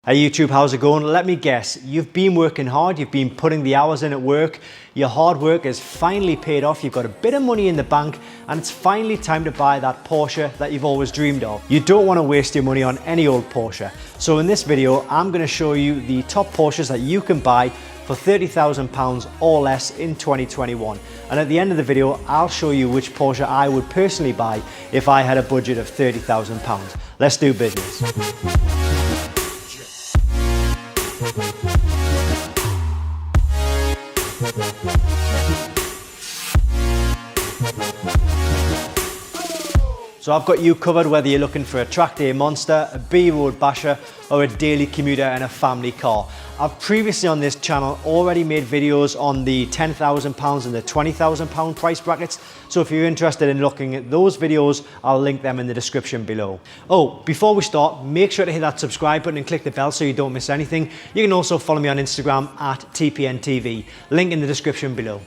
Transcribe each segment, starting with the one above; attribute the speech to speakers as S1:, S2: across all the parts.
S1: Hey YouTube, how's it going? Let me guess, you've been working hard, you've been putting the hours in at work, your hard work has finally paid off, you've got a bit of money in the bank, and it's finally time to buy that Porsche that you've always dreamed of. You don't want to waste your money on any old Porsche. So in this video, I'm going to show you the top Porsches that you can buy for £30,000 or less in 2021. And at the end of the video, I'll show you which Porsche I would personally buy if I had a budget of £30,000. Let's do business. So I've got you covered whether you're looking for a track day monster, a B-road basher, or a daily commuter and a family car. I've previously on this channel already made videos on the £10,000 and the £20,000 price brackets. So if you're interested in looking at those videos, I'll link them in the description below. Oh, before we start, make sure to hit that subscribe button and click the bell so you don't miss anything. You can also follow me on Instagram at TPNTV, link in the description below.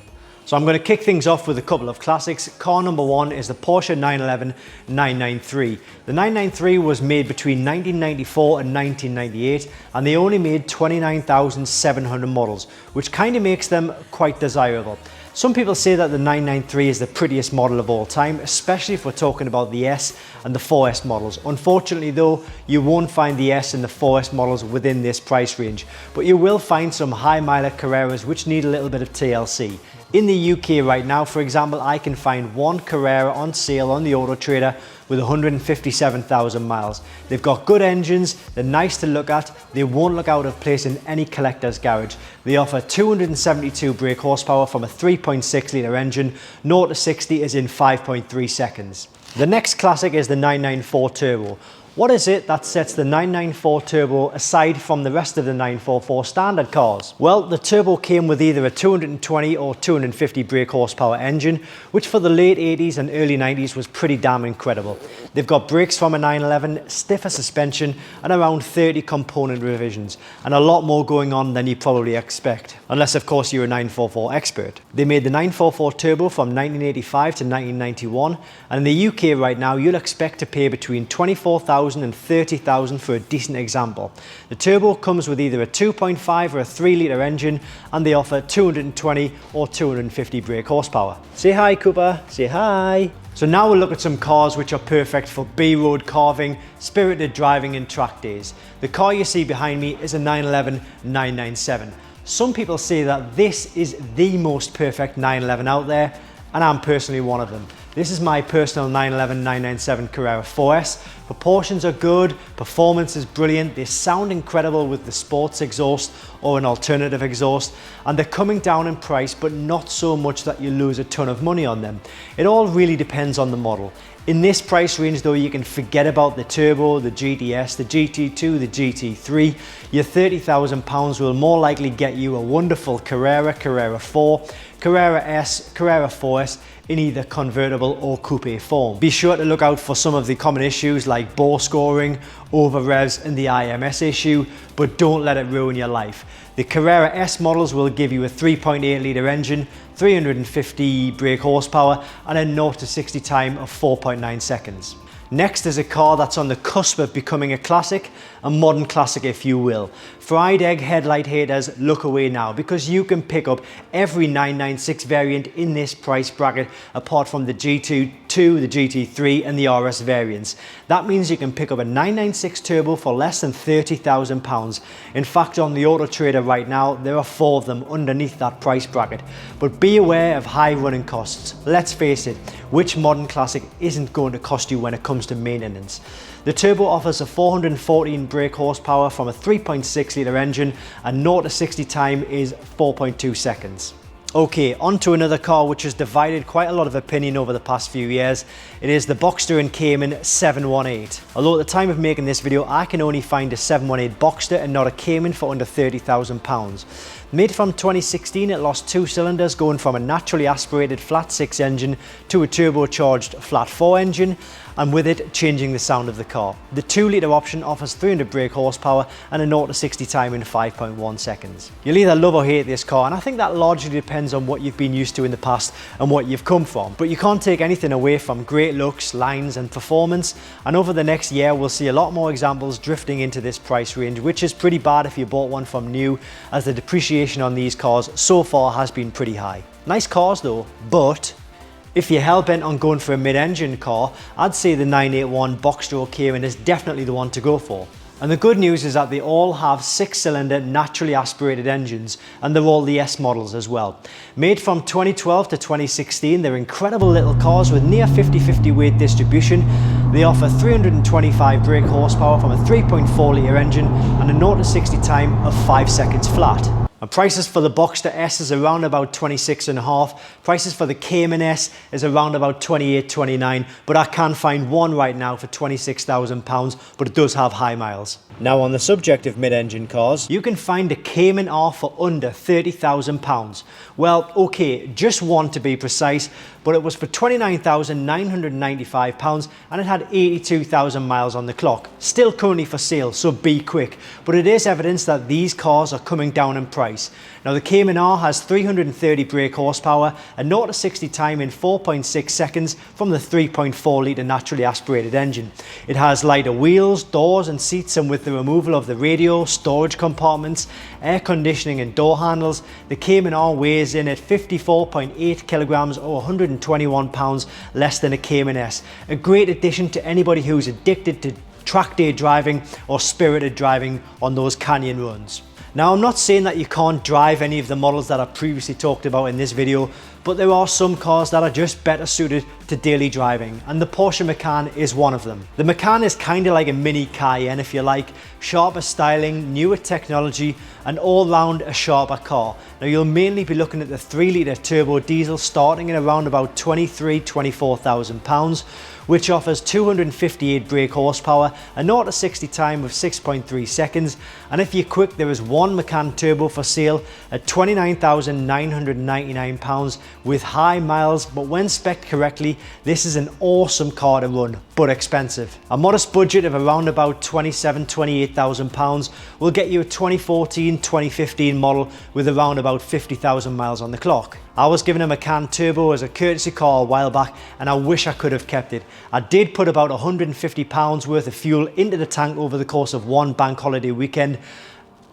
S1: So I'm going to kick things off with a couple of classics. Car number one is the Porsche 911 993. The 993 was made between 1994 and 1998, and they only made 29,700 models, which kind of makes them quite desirable. Some people say that the 993 is the prettiest model of all time, especially if we're talking about the S and the 4S models. Unfortunately though, you won't find the S and the 4S models within this price range, but you will find some high mileage Carreras which need a little bit of TLC. In the UK right now, for example, I can find one Carrera on sale on the Auto Trader with 157,000 miles. They've got good engines, they're nice to look at, they won't look out of place in any collector's garage. They offer 272 brake horsepower from a 3.6 litre engine, 0 to 60 is in 5.3 seconds. The next classic is the 994 Turbo. What is it that sets the 994 Turbo aside from the rest of the 944 standard cars? Well, the Turbo came with either a 220 or 250 brake horsepower engine, which for the late 80s and early 90s was pretty damn incredible. They've got brakes from a 911, stiffer suspension, and around 30 component revisions, and a lot more going on than you probably expect, unless of course you're a 944 expert. They made the 944 Turbo from 1985 to 1991, and in the UK right now you'll expect to pay between 24,000 and 30,000 for a decent example. The Turbo comes with either a 2.5 or a 3 litre engine, and they offer 220 or 250 brake horsepower. Say hi, Cooper, say hi. So now we'll look at some cars which are perfect for B-road carving, spirited driving and track days. The car you see behind me is a 911 997. Some people say that this is the most perfect 911 out there, and I'm personally one of them. This is my personal 911 997 Carrera 4S. Proportions are good, performance is brilliant, they sound incredible with the sports exhaust or an alternative exhaust, and they're coming down in price, but not so much that you lose a ton of money on them. It all really depends on the model. In this price range though, you can forget about the Turbo, the GTS, the GT2, the GT3. Your £30,000 will more likely get you a wonderful Carrera, Carrera 4, Carrera S, Carrera 4S in either convertible or coupe form. Be sure to look out for some of the common issues like bore scoring, over revs and the IMS issue, but don't let it ruin your life. The Carrera S models will give you a 3.8 litre engine, 350 brake horsepower and a 0 to 60 time of 4.9 seconds. Next is a car that's on the cusp of becoming a classic, a modern classic if you will. Fried egg headlight haters, look away now, because you can pick up every 996 variant in this price bracket apart from the GT2, the GT3 and the RS variants. That means you can pick up a 996 Turbo for less than £30,000. In fact, on the Auto Trader right now, there are 4 of them underneath that price bracket. But be aware of high running costs. Let's face it, which modern classic isn't going to cost you when it comes to maintenance? The Turbo offers a 414 brake horsepower from a 3.6 litre engine, and 0 to 60 time is 4.2 seconds. Okay, on to another car which has divided quite a lot of opinion over the past few years. It is the Boxster and Cayman 718. Although at the time of making this video, I can only find a 718 Boxster and not a Cayman for under £30,000. Made from 2016, it lost 2 cylinders, going from a naturally aspirated flat 6 engine to a turbocharged flat 4 engine, and with it changing the sound of the car. The 2-litre option offers 300 brake horsepower and a 0 to 60 time in 5.1 seconds. You'll either love or hate this car, and I think that largely depends on what you've been used to in the past and what you've come from. But you can't take anything away from great looks, lines and performance, and over the next year we'll see a lot more examples drifting into this price range, which is pretty bad if you bought one from new, as the depreciation on these cars so far has been pretty high. Nice cars though, but if you're hell-bent on going for a mid-engine car, I'd say the 981 Boxster or Cayman is definitely the one to go for. And the good news is that they all have 6-cylinder naturally aspirated engines, and they're all the S models as well. Made from 2012 to 2016, they're incredible little cars with near 50-50 weight distribution. They offer 325 brake horsepower from a 3.4 litre engine and a 0 to 60 time of 5 seconds flat. And prices for the Boxster S is around about 26.5. Prices for the Cayman S is around about 28, 29, but I can find one right now for £26,000, but it does have high miles. Now on the subject of mid-engine cars, you can find a Cayman R for under £30,000. Well, okay, just one to be precise, but it was for £29,995 and it had 82,000 miles on the clock. Still currently for sale, so be quick. But it is evidence that these cars are coming down in price. Now the Cayman R has 330 brake horsepower, a 0 to 60 time in 4.6 seconds from the 3.4 litre naturally aspirated engine. It has lighter wheels, doors and seats, and with the removal of the radio, storage compartments, air conditioning and door handles, the Cayman R weighs in at 54.8 kilograms or 121 pounds less than a Cayman S. A great addition to anybody who's addicted to track day driving or spirited driving on those canyon runs. Now, I'm not saying that you can't drive any of the models that I previously talked about in this video, but there are some cars that are just better suited to daily driving, and the Porsche Macan is one of them. The Macan is kind of like a mini Cayenne, if you like. Sharper styling, newer technology, and all round a sharper car. Now you'll mainly be looking at the 3-litre turbo diesel starting at around about £24,000, which offers 258 brake horsepower, a 0 to 60 time of 6.3 seconds, and if you're quick, there is one Macan Turbo for sale at £29,999 with high miles, but when spec'd correctly, this is an awesome car to run, but expensive. A modest budget of around about £28,000 will get you a 2014-2015 model with around about 50,000 miles on the clock. I was given a Macan Turbo as a courtesy car a while back, and I wish I could have kept it. I did put about £150 worth of fuel into the tank over the course of one bank holiday weekend.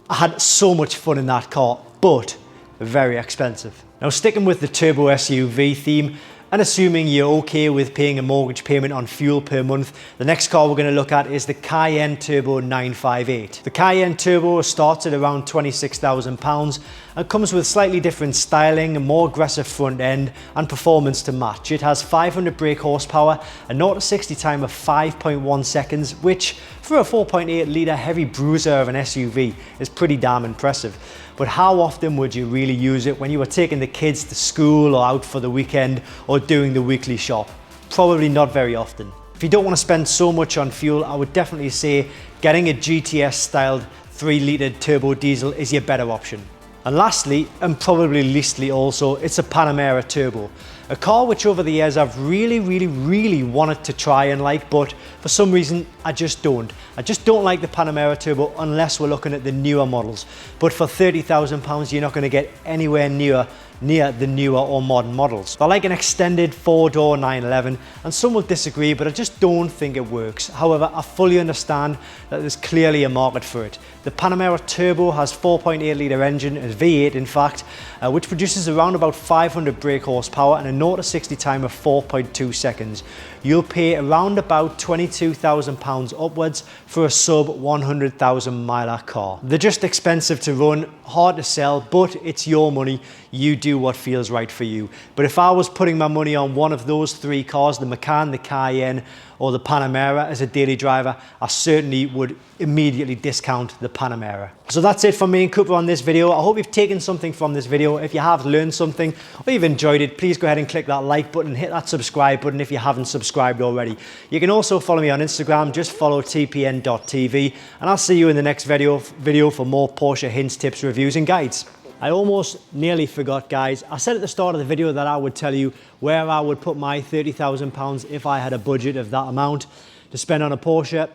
S1: I had so much fun in that car, but very expensive. Now, sticking with the turbo SUV theme, and assuming you're okay with paying a mortgage payment on fuel per month, the next car we're going to look at is the Cayenne Turbo 958. The Cayenne Turbo starts at around £26,000 and comes with slightly different styling, a more aggressive front end and performance to match. It has 500 brake horsepower, a 0 to 60 time of 5.1 seconds, which for a 4.8 litre heavy bruiser of an SUV is pretty damn impressive. But how often would you really use it when you were taking the kids to school or out for the weekend or doing the weekly shop? Probably not very often. If you don't want to spend so much on fuel, I would definitely say getting a GTS styled 3-litre turbo diesel is your better option. And lastly, and probably leastly also, it's a Panamera Turbo. A car which over the years I've really wanted to try and like, but for some reason I just don't. I just don't like the Panamera Turbo unless we're looking at the newer models. But for £30,000 you're not going to get anywhere near the newer or modern models. I like an extended 4-door 911, and some will disagree, but I just don't think it works. However, I fully understand that there's clearly a market for it. The Panamera Turbo has 4.8 litre engine, a V8 in fact, which produces around about 500 brake horsepower and a 0 to 60 time of 4.2 seconds. You'll pay around about £22,000 upwards for a sub 100,000 miler car. They're just expensive to run, hard to sell, but it's your money. You do what feels right for you. But if I was putting my money on one of those 3 cars, the Macan, the Cayenne, or the Panamera as a daily driver, I certainly would immediately discount the Panamera. So that's it from me and Cooper on this video. I hope you've taken something from this video. If you have learned something or you've enjoyed it, please go ahead and click that like button, hit that subscribe button if you haven't subscribed already. You can also follow me on Instagram, just follow tpn.tv, and I'll see you in the next video for more Porsche hints, tips, reviews and guides. I almost nearly forgot, guys. I said at the start of the video that I would tell you where I would put my £30,000 if I had a budget of that amount to spend on a Porsche.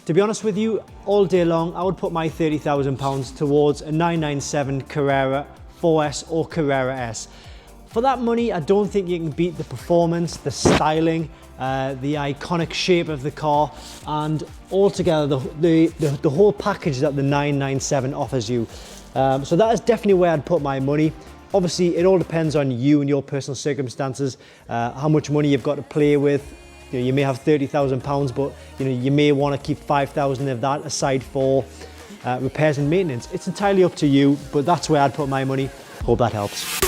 S1: To be honest with you, all day long, I would put my £30,000 towards a 997 Carrera 4S or Carrera S. For that money, I don't think you can beat the performance, the styling, the iconic shape of the car, and altogether the whole package that the 997 offers you. So that is definitely where I'd put my money. Obviously, it all depends on you and your personal circumstances, how much money you've got to play with. You know, you may have £30,000, but you may want to keep 5,000 of that aside for repairs and maintenance. It's entirely up to you, but that's where I'd put my money. Hope that helps.